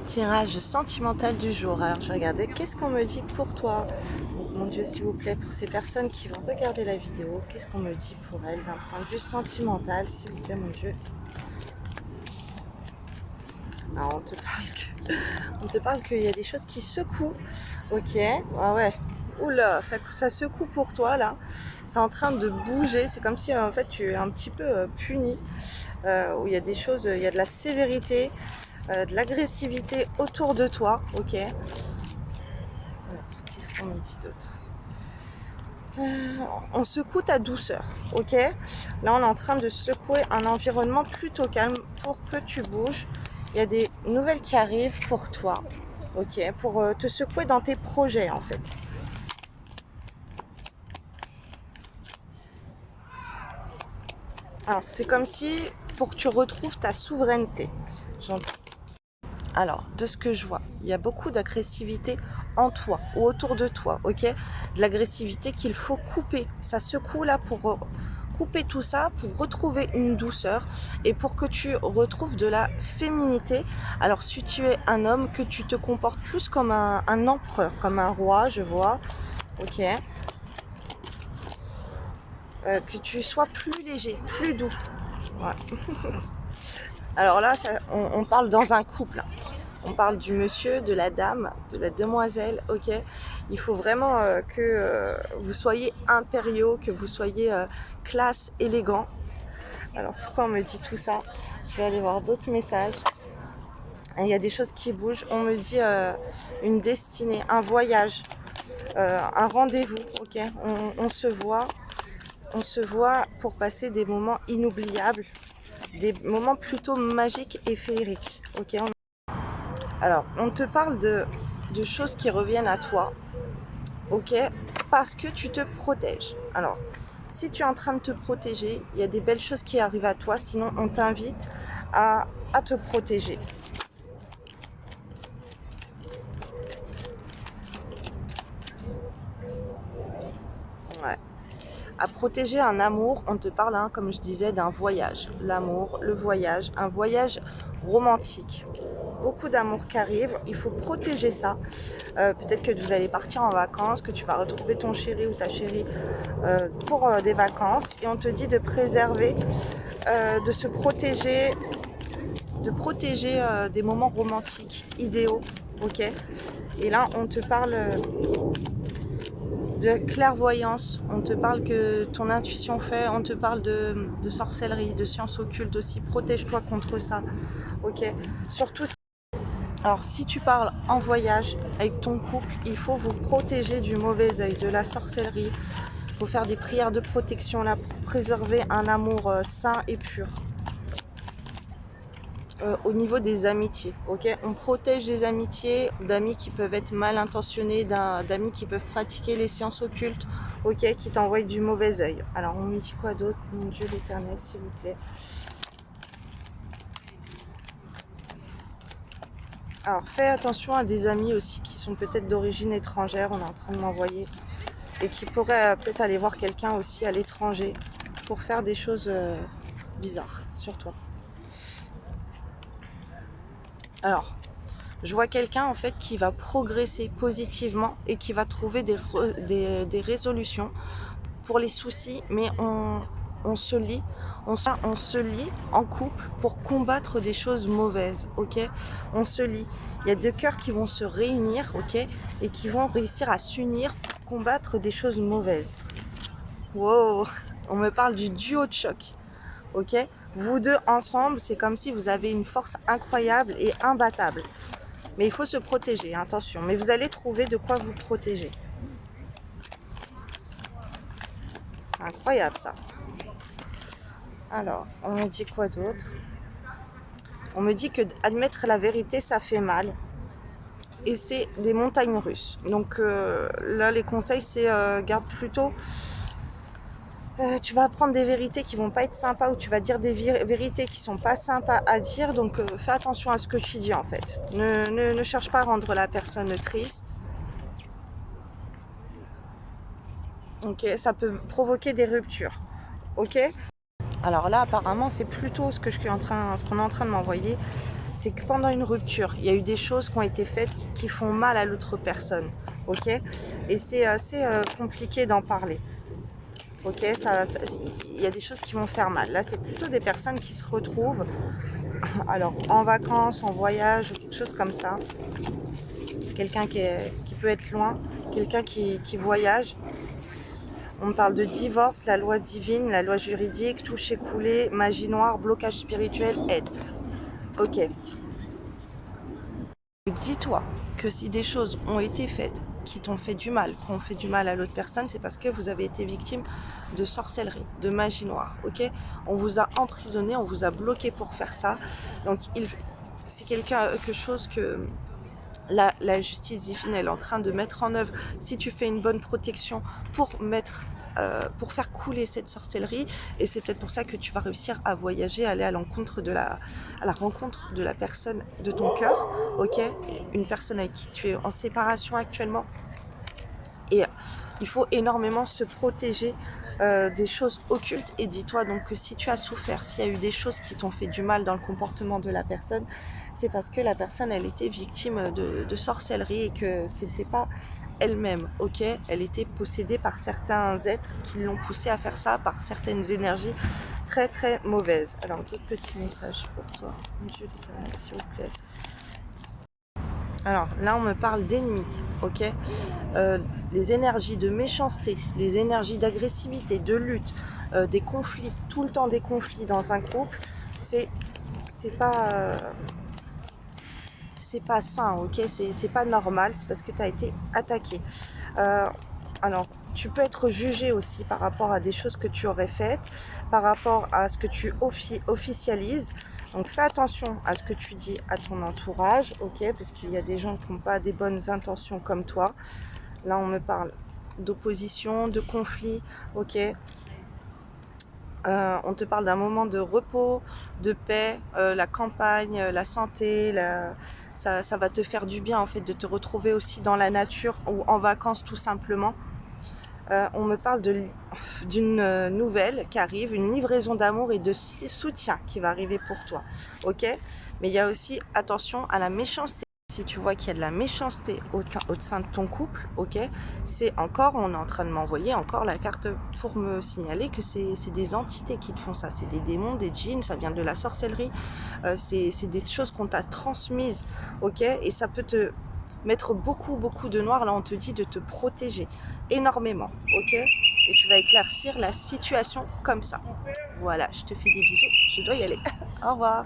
tirage sentimental du jour. Alors je vais regarder qu'est-ce qu'on me dit pour toi. Donc, mon Dieu, s'il vous plaît, pour ces personnes qui vont regarder la vidéo, qu'est-ce qu'on me dit pour elles d'un point de vue sentimental, s'il vous plaît, mon Dieu. Alors on te parle qu'il y a des choses qui secouent. Ok, ah ouais. Oula, ça secoue pour toi là. C'est en train de bouger. C'est comme si en fait tu es un petit peu puni. Où il y a des choses, il y a de la sévérité, de l'agressivité autour de toi. Ok. Alors, qu'est-ce qu'on me dit d'autre? On secoue ta douceur. Ok. Là, on est en train de secouer un environnement plutôt calme pour que tu bouges. Il y a des nouvelles qui arrivent pour toi. Ok. Pour te secouer dans tes projets en fait. Alors, c'est comme si pour que tu retrouves ta souveraineté. J'entends. Alors, de ce que je vois, il y a beaucoup d'agressivité en toi ou autour de toi, ok? De l'agressivité qu'il faut couper. Ça secoue là pour couper tout ça, pour retrouver une douceur et pour que tu retrouves de la féminité. Alors, si tu es un homme, que tu te comportes plus comme un empereur, comme un roi, je vois, ok? Que tu sois plus léger, plus doux. Ouais. Alors là, on parle dans un couple. On parle du monsieur, de la dame, de la demoiselle, ok. Il faut vraiment que vous soyez impériaux, que vous soyez classe, élégant. Alors pourquoi on me dit tout ça? Je vais aller voir d'autres messages. Et il y a des choses qui bougent. On me dit une destinée, un voyage, un rendez-vous, ok. On se voit pour passer des moments inoubliables, des moments plutôt magiques et féeriques, ok. Alors, on te parle de choses qui reviennent à toi, ok, parce que tu te protèges. Alors, si tu es en train de te protéger, il y a des belles choses qui arrivent à toi, sinon on t'invite à te protéger. Ouais. À protéger un amour, on te parle, hein, comme je disais, d'un voyage. L'amour, le voyage, un voyage romantique. Beaucoup d'amour qui arrive, il faut protéger ça. Peut-être que vous allez partir en vacances, que tu vas retrouver ton chéri ou ta chérie pour des vacances. Et on te dit de préserver, de se protéger, de protéger des moments romantiques, idéaux. Ok. Et là, on te parle de clairvoyance, on te parle que ton intuition fait, on te parle de sorcellerie, de sciences occultes aussi. Protège-toi contre ça. Ok. Surtout si... Alors, si tu parles en voyage avec ton couple, il faut vous protéger du mauvais œil, de la sorcellerie. Il faut faire des prières de protection là pour préserver un amour sain et pur. Au niveau des amitiés, ok, on protège les amitiés d'amis qui peuvent être mal intentionnés, d'amis qui peuvent pratiquer les sciences occultes, ok, qui t'envoient du mauvais œil. Alors, on me dit quoi d'autre, mon Dieu l'Éternel, s'il vous plaît? Alors, fais attention à des amis aussi qui sont peut-être d'origine étrangère, on est en train de m'envoyer, et qui pourraient peut-être aller voir quelqu'un aussi à l'étranger pour faire des choses bizarres sur toi. Alors, je vois quelqu'un en fait qui va progresser positivement et qui va trouver des résolutions pour les soucis, mais on se lie, on se lie en couple pour combattre des choses mauvaises, ok? On se lie. Il y a deux cœurs qui vont se réunir, ok? Et qui vont réussir à s'unir pour combattre des choses mauvaises. Wow! On me parle du duo de choc, ok? Vous deux ensemble, c'est comme si vous avez une force incroyable et imbattable. Mais il faut se protéger, attention. Mais vous allez trouver de quoi vous protéger. C'est incroyable ça. Alors, on me dit quoi d'autre? On me dit que admettre la vérité, ça fait mal. Et c'est des montagnes russes. Donc là, les conseils, c'est garde plutôt... tu vas apprendre des vérités qui vont pas être sympas ou tu vas dire des vérités qui sont pas sympas à dire. Donc fais attention à ce que tu dis en fait. Ne cherche pas à rendre la personne triste. Ok, ça peut provoquer des ruptures. Ok. Alors là, apparemment, c'est plutôt ce qu'on est en train de m'envoyer. c'est que pendant une rupture, il y a eu des choses qui ont été faites qui font mal à l'autre personne, ok? Et c'est assez compliqué d'en parler, ok? Il y a des choses qui vont faire mal. Là, c'est plutôt des personnes qui se retrouvent, alors en vacances, en voyage, ou quelque chose comme ça. Quelqu'un qui peut être loin, quelqu'un qui voyage. On me parle de divorce, la loi divine, la loi juridique, toucher coulé, magie noire, blocage spirituel, aide. Ok. Dis-toi que si des choses ont été faites qui t'ont fait du mal, qui ont fait du mal à l'autre personne, c'est parce que vous avez été victime de sorcellerie, de magie noire, ok? On vous a emprisonné, on vous a bloqué pour faire ça. Donc c'est quelque chose que la justice divine elle est en train de mettre en œuvre. Si tu fais une bonne protection pour faire couler cette sorcellerie, et c'est peut-être pour ça que tu vas réussir à voyager, aller à la rencontre de la personne de ton cœur, ok, une personne avec qui tu es en séparation actuellement. Et il faut énormément se protéger des choses occultes. Et dis-toi donc que si tu as souffert, s'il y a eu des choses qui t'ont fait du mal dans le comportement de la personne, c'est parce que la personne elle était victime de sorcellerie et que c'était pas elle-même, ok? Elle était possédée par certains êtres qui l'ont poussée à faire ça, par certaines énergies très très mauvaises. Alors d'autres petits messages pour toi, mon Dieu l'éternel, s'il vous plaît. Alors là on me parle d'ennemis, ok? Les énergies de méchanceté, les énergies d'agressivité, de lutte, des conflits, tout le temps des conflits dans un couple, c'est pas c'est pas sain, ok? C'est pas normal, c'est parce que tu as été attaqué. Alors, tu peux être jugé aussi par rapport à des choses que tu aurais faites, par rapport à ce que tu officialises. Donc, fais attention à ce que tu dis à ton entourage, ok? Parce qu'il y a des gens qui n'ont pas des bonnes intentions comme toi. Là, on me parle d'opposition, de conflit, ok? On te parle d'un moment de repos, de paix, la campagne, la santé, ça va te faire du bien en fait de te retrouver aussi dans la nature ou en vacances tout simplement. On me parle d'une nouvelle qui arrive, une livraison d'amour et de soutien qui va arriver pour toi, ok? Mais il y a aussi attention à la méchanceté. Si tu vois qu'il y a de la méchanceté au sein de ton couple, ok, c'est encore, on est en train de m'envoyer encore la carte pour me signaler que c'est des entités qui te font ça, c'est des démons, des djinns, ça vient de la sorcellerie, c'est des choses qu'on t'a transmises, ok, et ça peut te mettre beaucoup de noir. Là on te dit de te protéger énormément, ok, et tu vas éclaircir la situation comme ça. Voilà, je te fais des bisous, je dois y aller. Au revoir.